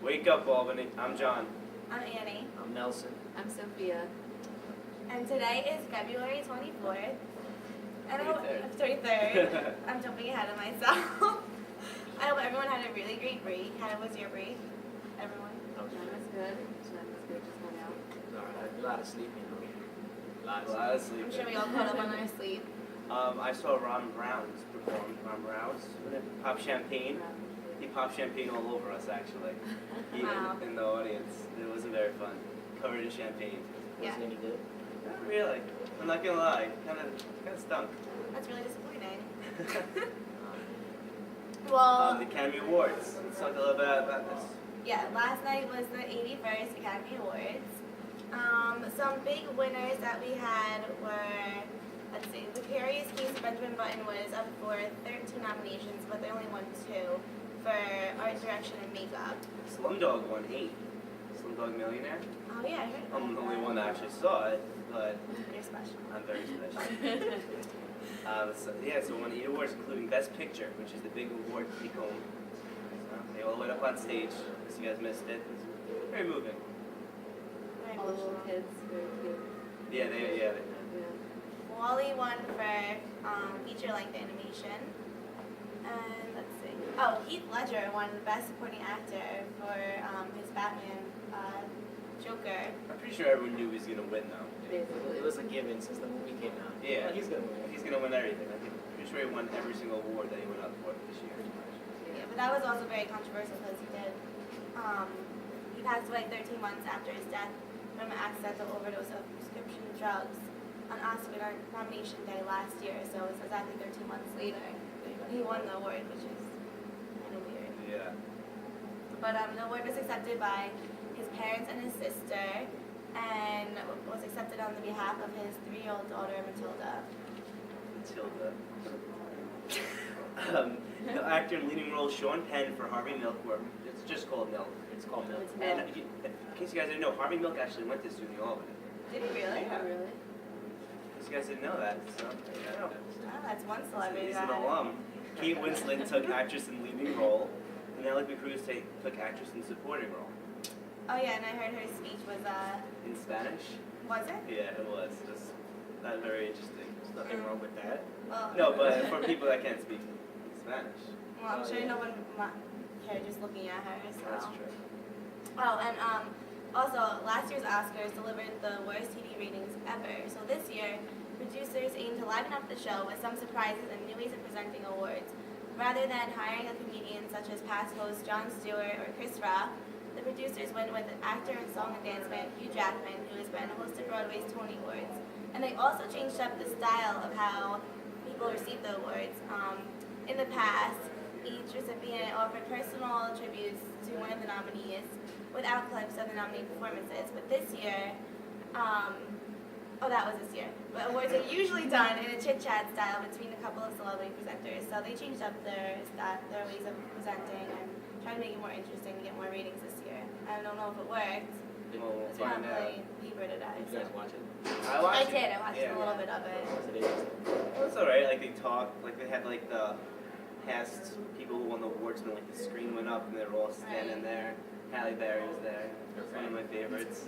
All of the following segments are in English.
Wake up, Albany. I'm John. I'm Annie. I'm Nelson. I'm Sophia. And today is February 24th. And 23rd. I'm jumping ahead of myself. I hope everyone had a really great break. How was your break? Everyone? Mine was good. Mine was good. Just went out. Alright, a lot of sleeping. A lot of sleep. I'm sure we all caught up on our sleep. I saw Ron Browns perform. Ron Browns pop champagne. He popped champagne all over us, actually. Even Wow. in the audience. It wasn't very fun. Covered in champagne. Yeah. Wasn't any good? Not really. I'm not gonna lie. Kind of stunk. That's really disappointing. Well, The Academy Awards. Let's talk a little bit about this. yeah, last night was the 81st Academy Awards. Some big winners that we had were, let's see, The Curious Case of Benjamin Button was up for 13 nominations, but they only won 2 for art direction and makeup. Slumdog won 8. Slumdog Millionaire. Oh yeah, I heard about I'm the only that. one that actually saw it, but You're special. I'm very special. So won 8 awards, including Best Picture, which is the big award to take home. So they all went up on stage. If you guys missed it, it's very moving. Very All the little emotional. kids, very cute. Yeah, they. Yeah. Wally won for feature-length animation. And let's see. Oh, Heath Ledger won Best Supporting Actor for his Batman Joker. I'm pretty sure everyone knew he was gonna win though. It was a given since the movie came out. Yeah, He's gonna win. He's gonna win everything. I'm pretty sure he won every single award that he went up for this year. Yeah, but that was also very controversial because he passed away 13 months after his death from an accidental overdose of prescription drugs on Oscar nomination day last year. So it's exactly 13 months later he won the award, which is kind of weird. Yeah. But the award was accepted by his parents and his sister, and was accepted on the behalf of his 3-year-old daughter, Matilda. The actor in leading role Sean Penn for Harvey Milk, or it's just called Milk. It's called Milk. And in case you guys didn't know, Harvey Milk actually went to SUNY Albany. Did he really? Yeah. Oh, really? In case you guys didn't know that, so I know. Oh, that's one celebrity. He's that an had it. alum. Kate Winslet took actress in leading role, and Penelope Cruz took actress in supporting role. Oh yeah, and I heard her speech was In Spanish? was it? Yeah, it was. Just not very interesting. There's nothing wrong with that. Well, No, but for people that can't speak Spanish. well, I'm Oh, sure yeah. no one cared just looking at her. So. That's true. Oh, and also last year's Oscars delivered the worst TV ratings ever. So this year, producers aim to liven up the show with some surprises and new ways of presenting awards. Rather than hiring a comedian such as past hosts Jon Stewart or Chris Rock, the producers went with actor and song and dance man Hugh Jackman, who has been hosted Broadway's Tony Awards. And they also changed up the style of how people receive the awards. In the past, each recipient offered personal tributes to one of the nominees without clips of the nominee performances. But this year, that was this year. But awards are usually done in a chit-chat style between a couple of celebrity presenters. So they changed up their ways of presenting and tried to make it more interesting to get more ratings this year. I don't know if it worked. Well, we'll It's not find out. really deeper today. Did you guys watch it? I I watched did. it. I watched Yeah. a little bit of it. Was it interesting? Well, it's alright. Like they talked, like they had like the past people who won the awards, and like the screen went up, and they were all standing Right. there. Halle Berry was there. One of my favorites.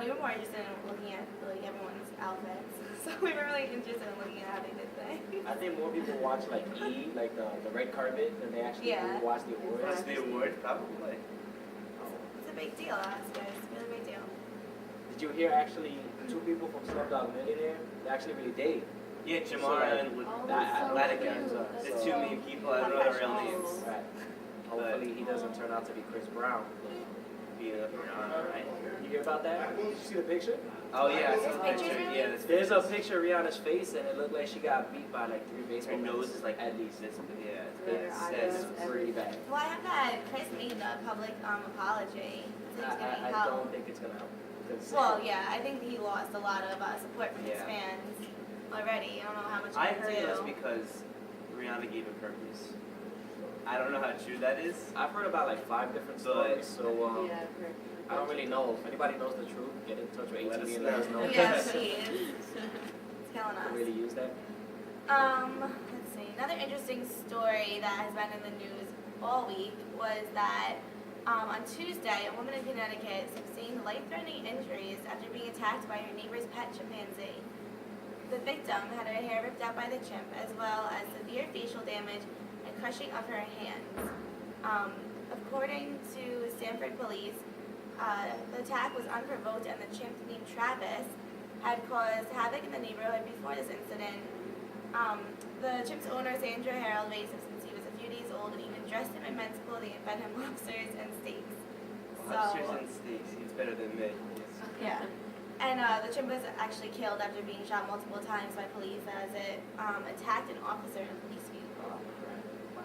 We were more interested in looking at like everyone's outfits. So we were really interested in looking at how they did things. I think more people watch like E, like the red carpet, than they actually Yeah. do watch the awards. What's the award? Probably. It's a big deal, Oscars. It's a really big deal. Did you hear actually 2 people from Slumdog Millionaire? They actually really date. Yeah, Jamara and Oh, That- that's so Latica. cute. The two main people. I don't know their real names. Right. Hopefully he doesn't turn out to be Chris Brown. Being a Rihanna, right? You hear about that? Did you see the picture? Oh yeah, I saw There's the pictures, picture. really? Yeah, that's There's a picture of Rihanna's face and it looked like she got beat by like 3 baseball Her nose bats. is like at least. this. Yeah, it's Yeah, bad. her It's eyes. sad. Pretty bad. Well, I have that Chris made a public apology. So he's gonna I help. don't think it's gonna help. Because Well, yeah, I think he lost a lot of support from his Yeah. fans already. I don't know how much I he can heard it was do. because Rihanna gave him herpes. I don't know how true that is. I've heard about like 5 different But- stories, so Yeah, I've heard. I don't really know. If anybody knows the truth, get in touch with Let ATV us and let us know. know. Yeah, please. It's killing Can us. really use that. Let's see. Another interesting story that has been in the news all week was that On Tuesday, a woman in Connecticut sustained life-threatening injuries after being attacked by her neighbor's pet chimpanzee. The victim had her hair ripped out by the chimp, as well as severe facial damage and crushing of her hands. According to Stanford police, the attack was unprovoked, and the chimp, named Travis, had caused havoc in the neighborhood before this incident. The chimp's owner, Sandra Harold, raised him since he was a few days old and even dressed him in men's clothing and fed him lobsters and steaks. Lobsters and steaks. He's better than me. Yeah. And the chimp was actually killed after being shot multiple times by police as it attacked an officer in a police vehicle.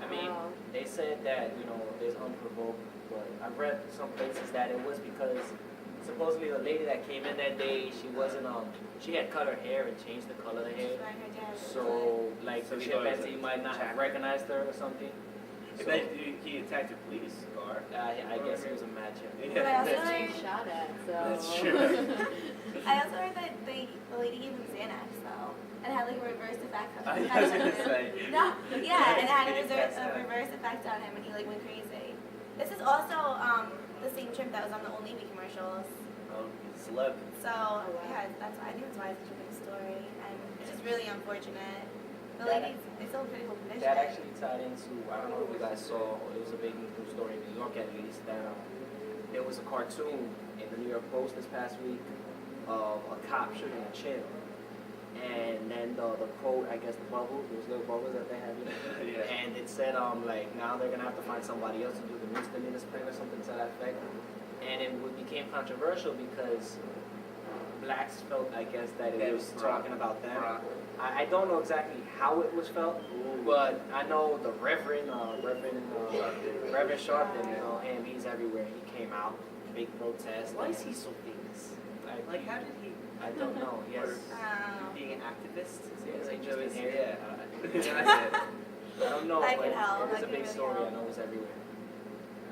I mean, they said that, there's unprovoked, but I've read some places that it was because supposedly the lady that came in that day, she wasn't, she had cut her hair and changed the color of the hair. So, like, So the he thought it was chimpanzee a might not have jacket. recognized her or something. If he attacked a police car. I guess it was a match. But I also That's being heard, shot at, so. That's true. I also heard that the lady gave him Xanax, though, and had like a reverse effect on I him. was gonna say. No, yeah, and it had Did he pass a out? reverse effect on him, and he like went crazy. This is also the same chimp that was on the Old Navy commercials. Oh, he's a celeb. So wow. yeah, I think that's why it's such a big story, and it's just really unfortunate. The That- lady's it's still in critical condition. That actually tied into, I don't know if you guys saw, it was a big news story in New York at least, that there was a cartoon in the New York Post this past week of a cop shooting a chimp. And then the quote, I guess the bubbles, those little bubbles that they have, Yeah. and it said, like, now they're going to have to find somebody else to do the misdemeanor spring or something to that effect. And it became controversial because blacks felt, I guess, that it was talking about them. I don't know exactly how it was felt, but I know the Reverend Sharpton, him, he's everywhere. He came out, big protest. Why is he so famous? Like, how did he? I don't know. Yes. Being an activist? Is it Joe just is in here? Yeah. That's it. I don't know, That but could help. it was That a could big really story. I help. know it was everywhere.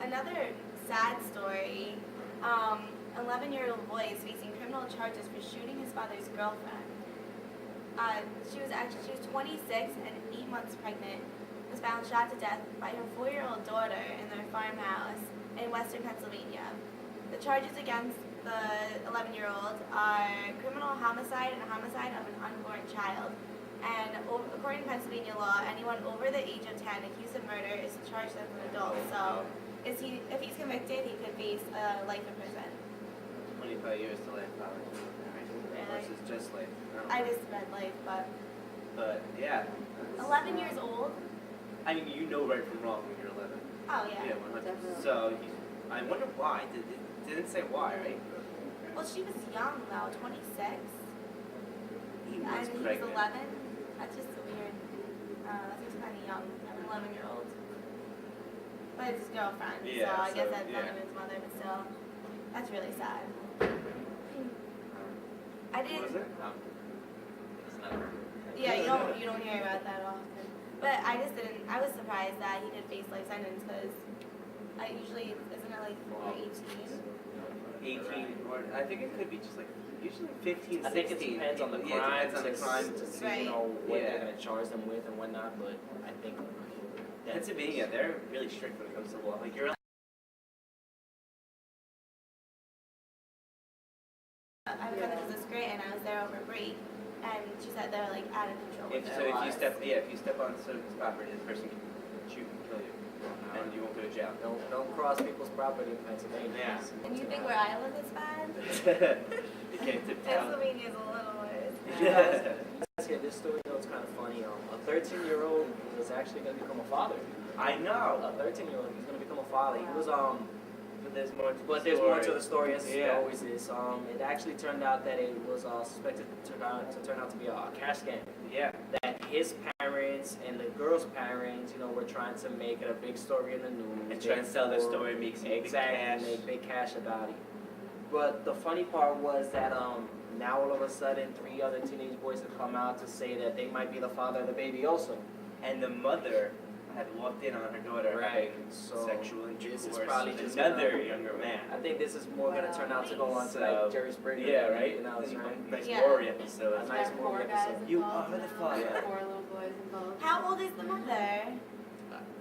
Another sad story. 11-year-old boy is facing criminal charges for shooting his father's girlfriend. She was 26 and 8 months pregnant. Was found shot to death by her 4-year-old daughter in their farmhouse in western Pennsylvania. The charges against the 11-year-old are criminal homicide and homicide of an unborn child. And according to Pennsylvania law, anyone over the age of 10 accused of murder is charged as an adult. So, if he's convicted, he could face life in prison. 25 years to life, probably. Versus just life. I just read life, but But yeah. 11 years old. I mean, you know right from wrong when you're 11. Oh yeah. Yeah, 100%. Definitely. So I wonder why. It didn't say why, right? Well, she was young though, 26. He And was he was pregnant. 11. That's just weird. That seems kind of young, an 11-year-old. But it's his girlfriend, Yeah, so I guess so, that's yeah. not even his mother, but still, that's really sad. I What was didn't. it? It's not. Yeah, you don't hear about that often. But I just didn't. I was surprised that he could face life sentence because I usually isn't it like 4 or 18? 18, or I think it could be just like usually 15, 16. I think it depends on the crime. Yeah, it depends on the crime. to see, Right. what Yeah. they're going to charge them with and whatnot. But I think Pennsylvania, they're really strict when it comes to law. Like you're. I have a friend that does this great, and I was there over break, and she said they're like out of control. If you step on someone's property, the person can shoot and kill you, and you won't go to jail. don't cross people's property in Pennsylvania. Yeah. And you think where I live is bad? You can't tip down. Pennsylvania's a little worse. Let's get this story. It's kind of funny. A 13-year-old was actually going to become a father. I know. A 13-year-old, he's going to become a father. He was But there's more to the But there's more to the story, as Yeah. there always is. It actually turned out that it was suspected to turn out to be a cash scam. Yeah. That his parents and the girl's parents, were trying to make it a big story in the news. And try and sell their Therefore- story, make some big exactly, cash. make big cash about it. But the funny part was that now all of a sudden 3 other teenage boys have come out to say that they might be the father of the baby also. And the mother had walked in on her daughter Right. having So sexual this intercourse is probably with just another gonna- younger man. I think this is more going to turn out to go on to So, like Jerry Springer. Yeah, right? You know, right? Nice Yeah. glory episode. A nice Got 4 movie guys episode. You involved are the now, father. 4 little boys involved. How old is the mother?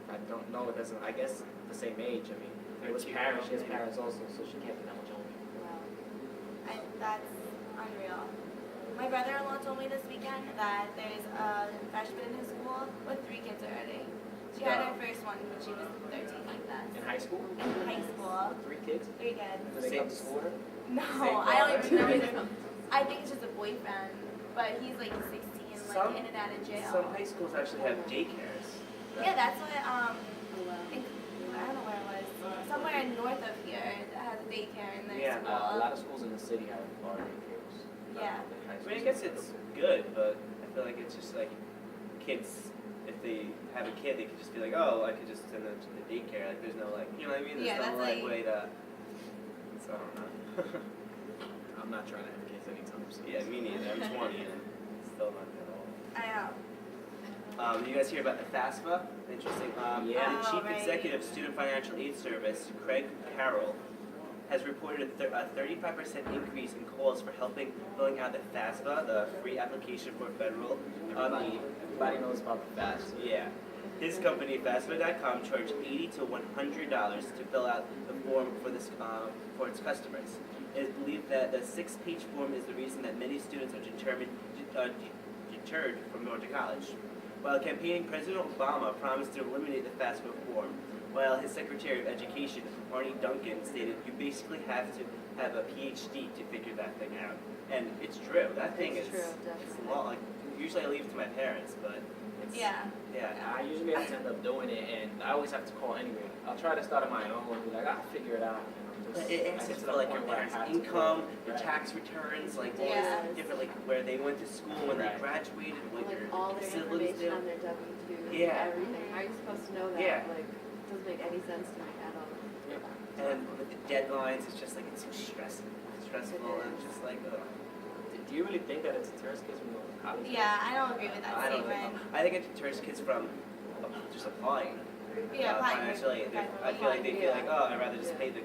I don't know. It doesn't. I guess the same age. I mean, It was parents. She has parents also, so she can't be that much older. Wow. That's unreal. My brother-in-law told me this weekend that there's a freshman in his school with 3 kids already. She had her first one when she was 13, like that. In high school? In high school. 3 kids? 3 kids. Do they come to school with her? No, Same I don't even know. father. I think it's just a boyfriend, but he's like 16, like in and out of jail. Some high schools actually have daycares. Yeah, that's what Oh, wow. I don't know where it was. Somewhere north of here that has a daycare in their Yeah, school. A lot of schools in the city have already kids. Yeah. I mean, I guess it's good, but I feel like it's just like kids. If they have a kid, they could just be like, oh, I could just send them to the daycare. Like, there's no like, you know what I mean? There's Yeah, no that's like like- way to. So I don't know. I'm not trying to have kids anytime soon. Yeah, me neither. I'm 20 and still not that old. I know. You guys hear about the FAFSA? Interesting. Yeah. The Chief right. Executive of Student Financial Aid Service, Craig Carroll, has reported a 35% increase in calls for filling out the FAFSA, the free application for federal aid. Everybody knows about the fast. Yeah. His company, FAFSA.com, charged $80 to $100 to fill out the form for its customers. It is believed that the 6-page form is the reason that many students are deterred from going to college. While campaigning, President Obama promised to eliminate the FAFSA form, while his Secretary of Education, Arnie Duncan, stated you basically have to have a PhD to figure that thing out. And it's true. That thing It's is true, it's definitely. long. Like, usually I leave it to my parents, but it's, Yeah. yeah. I usually have to end up doing it, and I always have to call anyway. I'll try to start on my own and be like, I'll figure it out. But it asks I get to for the like your point where I parents' have to income, go. your Right. tax returns, like all Yeah. this different, like where they went to school, when Right. they graduated, what Like your all their siblings information do. on their W-2, Yeah. everything. How are you supposed to know that? Yeah. Like, it doesn't make any sense to me at all. And with the deadlines, it's just like it's so stressful, and it's just like, ugh. Do you really think that it deters kids from going to college? Yeah, I don't agree with that I don't statement. think. I think it deters kids from just applying. Yeah, applying financially. for- I feel like they feel like, Yeah. oh, I'd rather just pay the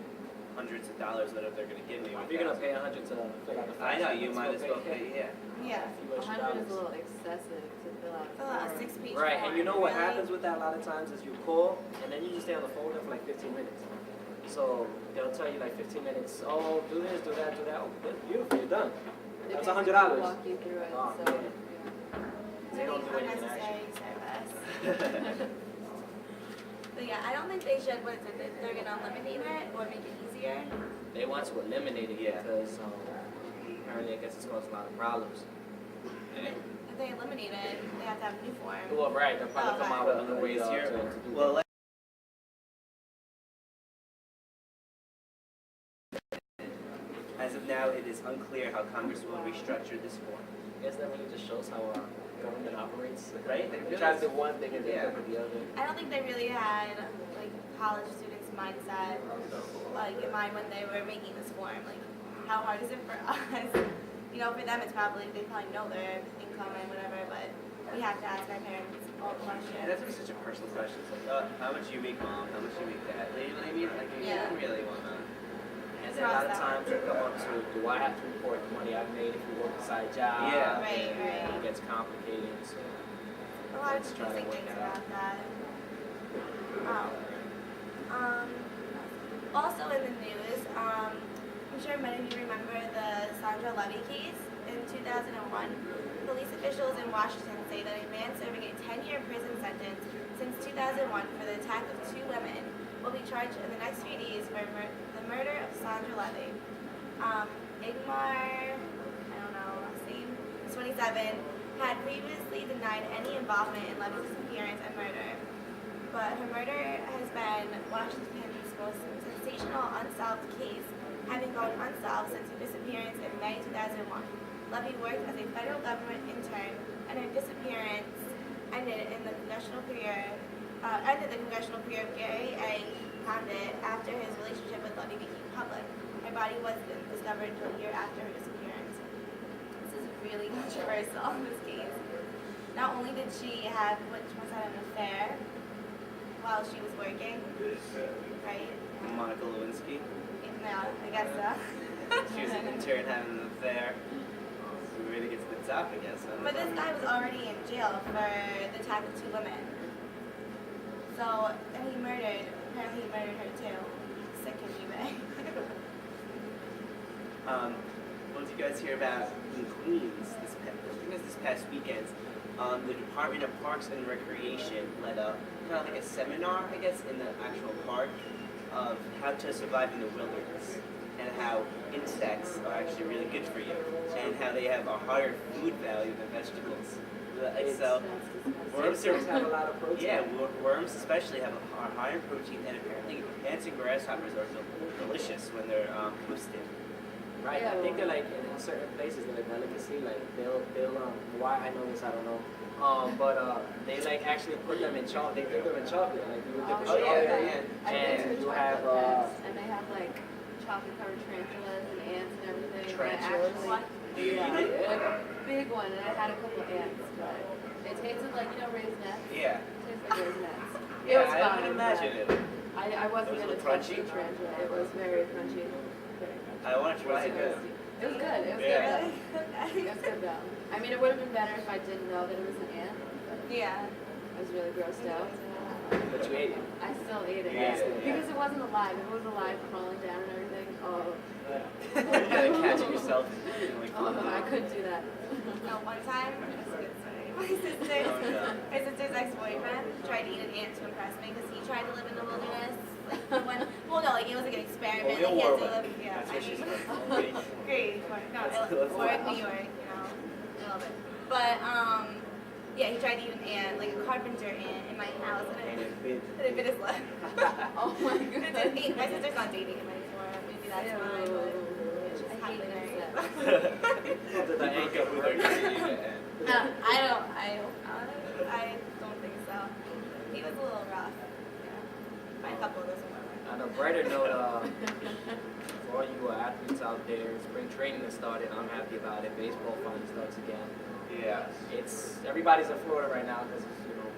hundreds of dollars that they're gonna give me. If you're gonna pay $100 to fill out the I know, FAFSA, you might as well pay, yeah. Yeah. a few extra 100 is a dollars. little excessive to fill out. Fill out a form. 6-page Right, form. and you know what really? happens with that a lot of times is you call, and then you just stay on the phone there for like 15 minutes. So they'll tell you like 15 minutes, oh, do this, do that, do that. Oh, good, beautiful, you're done. They That's basically $100. walk you through it, Oh, so, man. yeah. They don't do anything Unnecessary actually. service. But yeah, I don't think they should. What is it? They're gonna eliminate it or make it easier. They want to eliminate it Yeah. because apparently I guess it's caused a lot of problems. And, If they eliminate it, they have to have a new form. well, right, they'll probably come out with a new way to Easier. do Well, it. as of now, it is unclear how Congress will restructure this form. I guess that really just shows how our government operates. Right? They try to do one thing and they Yeah. look at the other. I don't think they really had like college students' mindset like in mind when they were making this form. Like, how hard is it for us? You know, for them it's probably they probably know their income and whatever, but we have to ask our parents all the questions. And that's such a personal question. It's like, how much you make, mom? How much you make, dad? You know what I mean? Like, you Yeah. don't really wanna. And then a lot of times you come up to, do I have to report the money I've made if you work a side job? Yeah. Right, right. It gets complicated, so. A lot of Let's try to confusing work things that out. about that. Also in the news, I'm sure many of you remember the Sandra Levy case in 2001. Police officials in Washington say that a man serving a 10-year prison sentence since 2001 for the attack of 2 women will be charged in the next few days for the murder of Sandra Levy. Igmar, I don't know, last name, 27, had previously denied any involvement in Levy's disappearance and murder. But her murder has been Washington's most sensational unsolved case, having gone unsolved since her disappearance in May 2001. Levy worked as a federal government intern, and her disappearance ended the congressional career of Gary A. Condit after his relationship with Levy became public. Her body wasn't discovered until a year after her disappearance. This is really controversial in this case. Not only did she have what was an affair while she was working, right? Monica Lewinsky. No, I guess so. She was an intern having an affair. So we really get to the top, I guess. But this guy was already in jail for the attack of 2 women. So, and apparently he murdered her too. Well, did you guys hear about in Queens this past weekend? The Department of Parks and Recreation led a kind of like a seminar, I guess, in the actual park of how to survive in the wilderness and how insects are actually really good for you and how they have a higher food value than vegetables. So worms Insects have a lot of protein. yeah, worms especially have are higher in protein, and apparently ants and grasshoppers are delicious when they're roasted. Right, I think they're like in certain places they're a delicacy. Like they'll why I know this I don't know. But they like actually put them in chocolate. They dip them in chocolate. Like you would dip Oh, in chocolate. yeah. And you have and they have like chocolate covered tarantulas and ants and everything. Tarantulas? What? Do you Yeah, eat it? like a big one, and I had a couple ants, but it tasted like, raisinets. Yeah. It tasted like raisinets. It Yeah, was I fine, would imagine it. but I wasn't It was a gonna little touch crunchy? the tarantula. It was very crunchy. I want to try it. It was good. It was Yeah. good. It was good though. I mean, it would have been better if I didn't know that it was an ant. But Yeah. I was really grossed out. but you ate it. I still ate it. Yeah, yeah. Because it wasn't alive. If it was alive, crawling down and everything, oh. You gotta catch it yourself. Oh, I couldn't do that. No, one time, this is a good story. My sister's ex-boyfriend tried to eat an ant to impress me because he tried to live in the wilderness. Like, it was like an experiment. Well, Like, he had to Warwick. live, yeah. That's where she's I mean, from. Great. No, That's Warwick, wild. New York, I love it. But, yeah, he tried to eat an ant, like a carpenter ant, in my house, and it bit his leg. Oh my god. My sister's not dating him anymore. Maybe that's why, but it's just I hate happened. insects. Did I Break up with her 'cause you ate it. I don't think so. He was a little rough. Yeah. My couple doesn't work. On a brighter note, for all you athletes out there, spring training has started. I'm happy about it. Baseball finally starts again. Yeah. It's everybody's in Florida right now because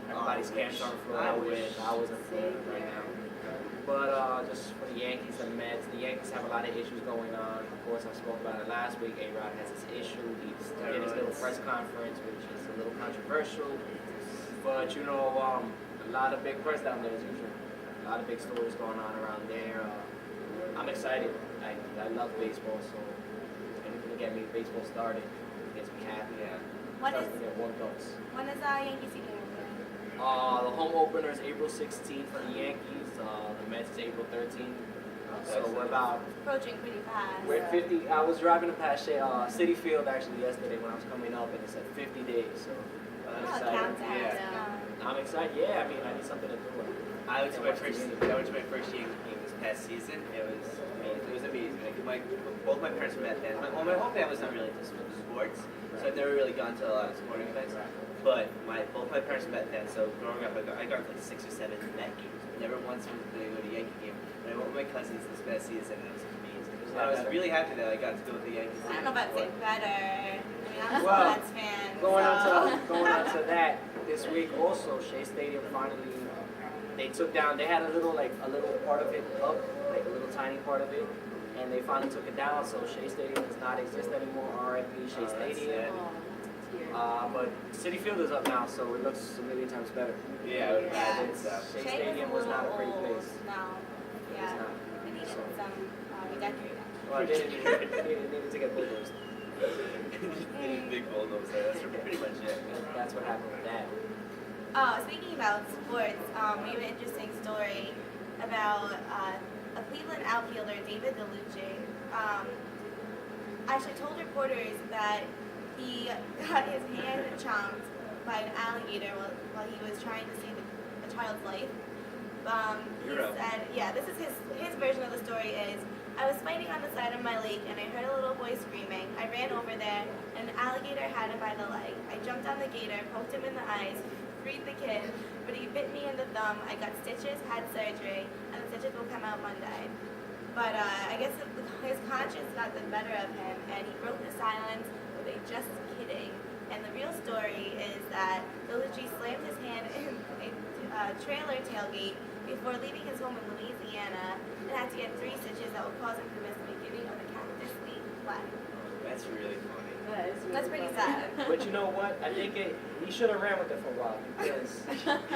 everybody's I camps wish. are in Florida. I wish. I was in Florida right now. But just for the Yankees and Mets, the Yankees have a lot of issues going on. Of course, I spoke about it last week. A-Rod has his issue. He's did his little press conference, which is a little controversial. But a lot of big press down there as usual. A lot of big stories going on around there. I'm excited. I love baseball, so anything to get me baseball started gets me happy. Yeah. What Starts is to get warmed up. when is Yankee season opening? The home opener is April 16th for the Yankees. The Mets is April 13th. So we're about Approaching pretty fast. we're at 50. I was driving past City Field actually yesterday when I was coming up, and it said 50 days. So I'm Oh, excited. countdown. Yeah. I'm excited. Yeah, I mean I need something to do. I went to my first Yankee game this past season. It was amazing. It was amazing. Both my parents were Met fans. My whole family was not really into sports, so I've never really gone to a lot of sporting events. But both my parents were Met fans, so growing up I got like 6 or 7 Met games. Never once went to go to a Yankee game. But I went with my cousins this past season, and it was amazing. I was really happy that I got to go with the Yankees. I don't know about saying better. I mean, I'm Well, a Mets fan. Going so. on to that, this week also, Shea Stadium finally they took down. They had a little part of it up, like a little tiny part of it, and they finally took it down. So Shea Stadium does not exist anymore. R.I.P. Shea Stadium. But City Field is up now, so it looks a million times better. Yeah, I would Yeah. imagine so. Shea Shea Stadium was not a pretty place. No. It's Yeah. not. They needed So- some redecorating. Well, they needed to get bulldozed. Big bulldozer. That's pretty much it. That's what happened with that. Oh, speaking about sports, we have an interesting story about a Cleveland outfielder, David DeLuce, actually told reporters that he got his hand chomped by an alligator while he was trying to save a child's life. He Hero. said, yeah, this is his version of the story is, I was fighting on the side of my lake and I heard a little boy screaming. I ran over there and an alligator had him by the leg. I jumped on the gator, poked him in the eyes, freed the kid, but he bit me in the thumb. I got stitches, had surgery, and the stitches will come out Monday. But I guess his conscience got the better of him and he broke the silence with a just kidding. And the real story is that DeLuce slammed his hand in a trailer tailgate before leaving his home in Louisiana and had to get 3 stitches that will cause him to miss the beginning of the Cactus League play. That's really funny. That is really That's pretty funny. sad. But you know what? I think he should have ran with it for a while because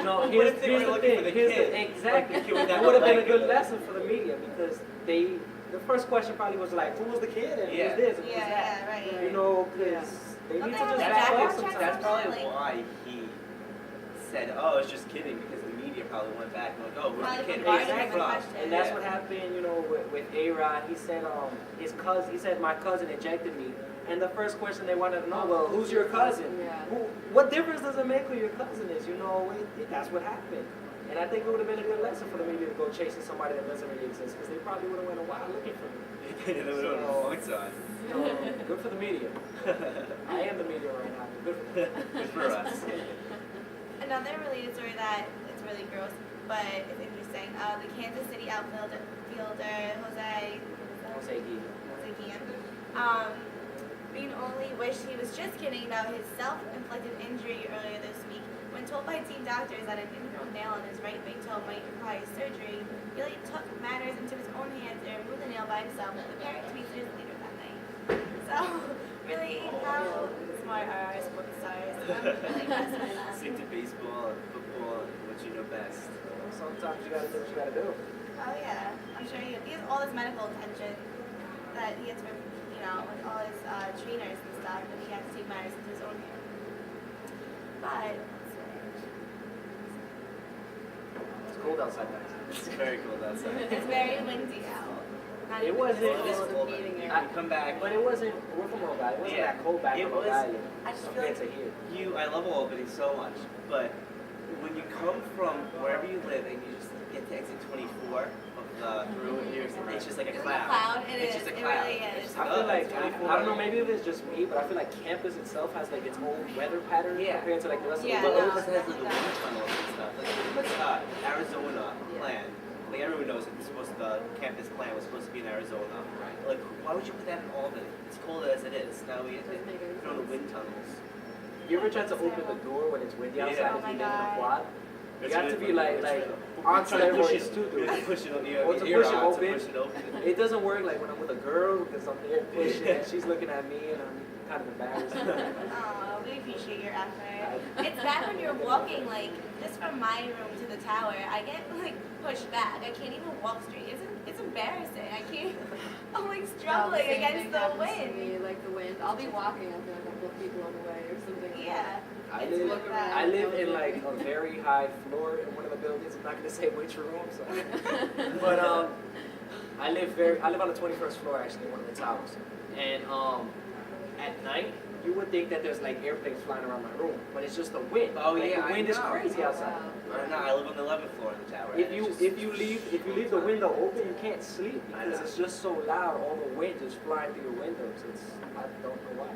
What here's if they were the looking thing. for the Here's kid? exactly. Like the kid with that That would have been a leg. good lesson for the media because the first question probably was like, who was the kid and Yeah. who's this and who's Yeah, that? yeah, right. You know, because they Don't need they to have just a back background off check sometimes. That's probably Like- why he said, "Oh, it's just kidding," because the media probably went back and like, "Oh, where's the Probably kid? bombarded Where's him he with from?" questions. And that's Yeah. what happened, you know, with A-Rod. He said his cousin, he said my cousin ejected me. And the first question they wanted to know, well, who's your cousin? Yeah. What difference does it make who your cousin is? You know, that's what happened. And I think it would have been a good lesson for the media to go chasing somebody that doesn't really exist, because they probably would have went a while looking for me. They would have points on. Good for the media. I am the media right now, but good for them. Good for us. Another related story that it's really gross, but it's interesting. The Kansas City outfielder Jose Guillen, Bean only wished he was just kidding about his self-inflicted injury earlier this week. When told by team doctors that an ingrown nail in his right big toe might require surgery, Gilly took matters into his own hands and removed the nail by himself, the parent tweeted later that night. So, really, how smart are our sports stars? I'm really impressed by that. Stick to baseball and football and what you know best. Sometimes you gotta do what you gotta do. Oh yeah, I'm sure he has all this medical attention that he gets from, you know, with all his trainers and stuff, and he has to take matters into his own hands. But It's cold outside, guys. It's very cold outside. it's very windy out. Not It even wasn't- this It is cold. cold. meeting You area. come back. But it wasn't, we're from Rhode Island. It wasn't Yeah. that cold back It in Rhode was- Island. I just feel compared like to here. I love Albany so much, but when you come from wherever you live and you just get to exit 24 of through New York City, it's just like a It's cloud. like a cloud. It It's is. just a It cloud. really It's is. just I feel like, it's I 24. don't know, maybe if it's just me, but I feel like campus itself has like its own weather pattern Yeah. compared to like the rest Yeah, of But the no, world. Oakland has like the definitely wind tunnels and stuff. Like what's Arizona plan? Like everyone knows that the campus plan was supposed to be in Arizona. Right. Like why would you put that in Albany? It's cold as it is. Now we Doesn't make any throw the sense. wind tunnels. You ever tried to open the door when it's windy Yeah. outside Oh if my you live in a God. quad? You It's got really to be funny. like It's on trying to push steroids it, to do it. push it on the Or to ear push it on, open. to push it open. It doesn't work like when I'm with a girl because I'm there pushing and she's looking at me and I'm kind of embarrassed. Oh, we appreciate your effort. It's bad when you're walking, like, just from my room to the tower, I get, like, pushed back. I can't even walk straight. It's embarrassing. I can't, I'm, like, struggling Same against thing the happens to wind. me, like the wind. I'll be walking, I feel like I'll put people on the way or something. like Yeah. I It's live, look bad. I live in like a very high floor in one of the buildings. I'm not gonna say which room, so. But I live on the 21st floor actually, in one of the towers. And at night, you would think that there's like airplanes flying around my room, but it's just the wind. Oh, Like, yeah, the I wind is know. crazy Oh, outside. wow. I don't know, I live on the 11th floor in the tower. If and you it's if you leave the window open, you can't sleep I because know. it's just so loud. All the wind is flying through your windows. I don't know why.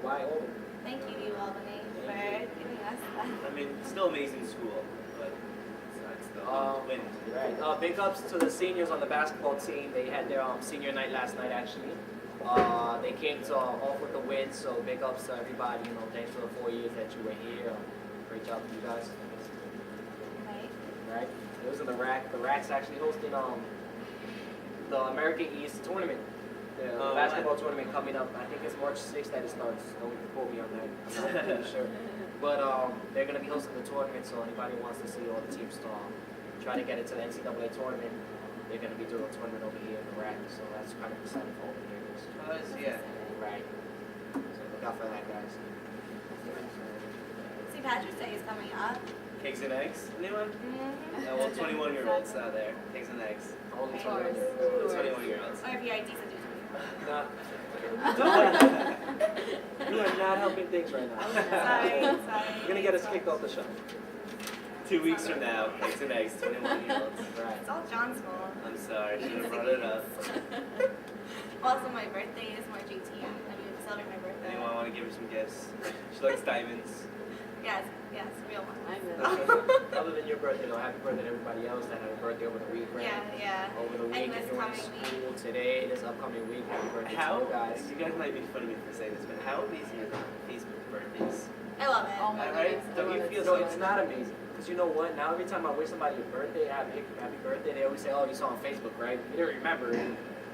Why all of it? Thank you, Albany, for giving us that. I mean, still amazing school, but it's the wind. Right. Big ups to the seniors on the basketball team. They had their senior night last night actually. They came to off with the win, so big ups to everybody. You know, thanks for the 4 years that you were here. Great job to you guys. Right? Right? It was in the rack. The rack's actually hosting the American East tournament. The Oh, basketball tournament coming up. I think it's March 6th that it starts. Don't quote me on that. I'm not really sure. But they're gonna be hosting the tournament, so anybody who wants to see all the teams try to get into the NCAA tournament, they're gonna be doing a tournament over here in the rack. So that's kind of exciting for all the players. Yeah. Right. So look out for that, guys. St. Patrick's Day is coming up. Cakes and eggs, anyone? Mm-hmm. No, well, 21-year-olds out there. Cakes and eggs. Only Of 21 course. years old. 21-year-olds. Or if you're decent, do Nah. You are not helping things right now. Sorry. You're gonna get us kicked off the show. 2 weeks from now, Cakes and eggs, 21-year-olds. Right. It's all John's fault. I'm sorry, should have brought it up. Also, my birthday is March 18th. I mean, celebrate my birthday. Anyone want to give her some gifts? She likes diamonds. Yes, real one. I'm in. Other than your birthday, though, happy birthday to everybody else that had a birthday over the week, right? Yeah. Over the week, And this if you're in coming week. school today, this upcoming week, happy birthday How, to you guys. you guys might be funny for saying this, but how amazing is Facebook birthdays? I love it. Oh my Alright, goodness. I don't you love it feel So so it's much. not amazing. Because you know what? Now every time I wish somebody a birthday, happy birthday, they always say, oh, you saw on Facebook, right? You didn't remember.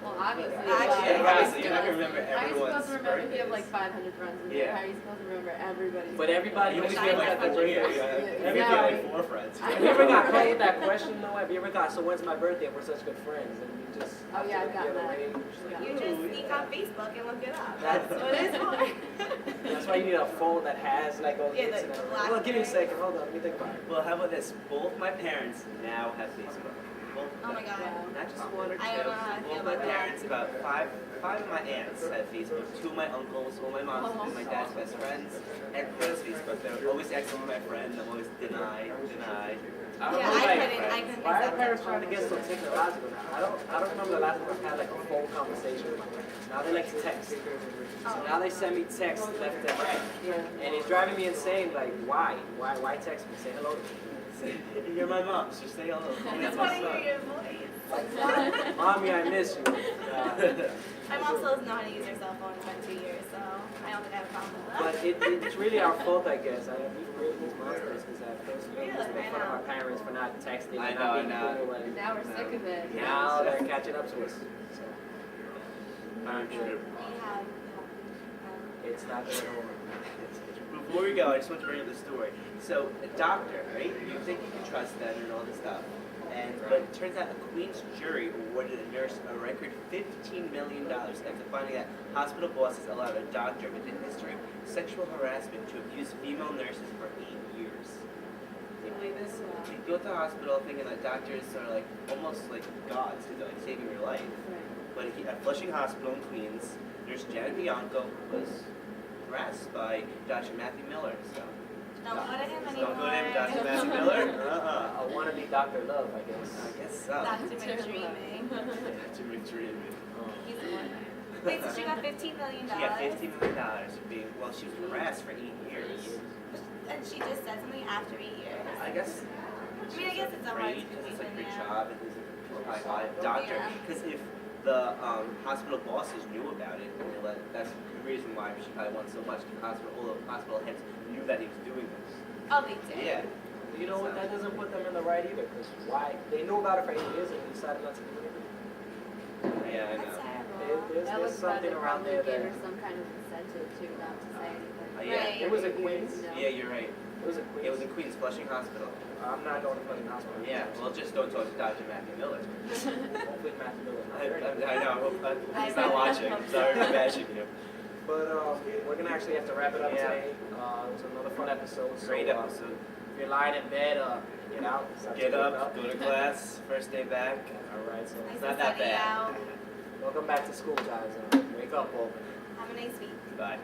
Well, obviously. Actually, Yeah, obviously, you're not gonna remember How are you everyone's supposed to remember if you have like birthdays. 500 friends in Yeah. there? How are you supposed to remember everybody's But everybody You always only feel feel like like the that birthday. yeah. Everybody- Everybody like 4 friends. I Have you ever got caught with that question? No, have you ever got, so when's my birthday? We're such good friends. And you just, Oh after yeah, the I've gotten other that. rating. She's like, You just sneak on Facebook and look it up. That's- That's what it's for. That's why you need a phone that has like all the Yeah, the internet. black Well, give me a thing. second. Hold on. Let me think about it. Well, how about this? Both my parents now have Facebook. Both of Oh my them. god. Wow. Not just one or two. I don't know how I feel Both my about that. parents, about five of my aunts have Facebook. Two of my uncles, one of my mom's, and my dad's best friends. Everyone has Facebook. They're always asking for my friend. I'm always deny. I don't Yeah, know, I like, couldn't why are accept parents that. trying to get so technological now? I don't remember the last time I've had like a phone conversation with my parents. Now they like to text. So now they send me text left and right. And it's driving me insane. Like, why? Why text me? Say hello to me. You're my mom. So say hello. I That's just my want to son. hear your voice. Mommy, I miss you. My mom still doesn't know how to use her cell phone. It's been 2 years, so I don't think I have a problem with that. But it's really our fault, I guess. We've created these monsters because at first we used to make fun of our parents for not texting I and know, not being I know. cool. And And now we're sick of it. now they're catching up to us. So I'm sure. We have. it's not their home. Before we go, I just want to bring up the story. So, a doctor, right? You think you can trust them and all this stuff. But it turns out a Queen's jury awarded a nurse a record $15 million after finding that hospital bosses allowed a doctor with a history of sexual harassment to abuse female nurses for 8 years. Can you believe this? You go to the hospital thinking that doctors are like almost like gods because they're like saving your life. But at Flushing Hospital in Queens, Nurse Janet Bianco was harassed by Dr. Matthew Miller. So Don't go to him so anymore. don't go to him, Dr. Matthew Miller. I want to be Dr. Love, I guess. I guess so. Dr. McDreaming. Dr. McDreamy. He's the one. Wait, so she got $15 million? She got $15 million for being, well, she was harassed for 8 years. And she just said something after 8 years. I guess. I mean, I guess it's a hard because it's like situation, her yeah. job and he's a high doctor. Yeah. Because if the hospital bosses knew about it, that's the reason why she probably won so much. All the hospital heads knew that he was doing this. Oh, they did? Yeah. You know what? That doesn't put them in the right either. Because why? They knew about it for 8 years and they decided not to do anything. Yeah, I That's know. terrible. There's That was something around there Give her that. some kind of incentive to not to say anything. Yeah. Right. It was a Queens. No. Yeah, you're right. It was a Queens. It was in Queens, Flushing Hospital. I'm not going to Flushing Hospital. Yeah, well, just don't talk to Dr. Matthew Miller. Hopefully Matthew Miller. I know, he's not watching. I'm sorry for bashing you. But we're gonna actually have to wrap it up Yeah. today. It was another fun episode. So, Great episode. If you're lying in bed, get out. Stop Get to up, go to class, first day back. All right. So Nice not and that sunny bad. out. welcome back to school, guys. Wake up, Albany. Have a nice week. Bye.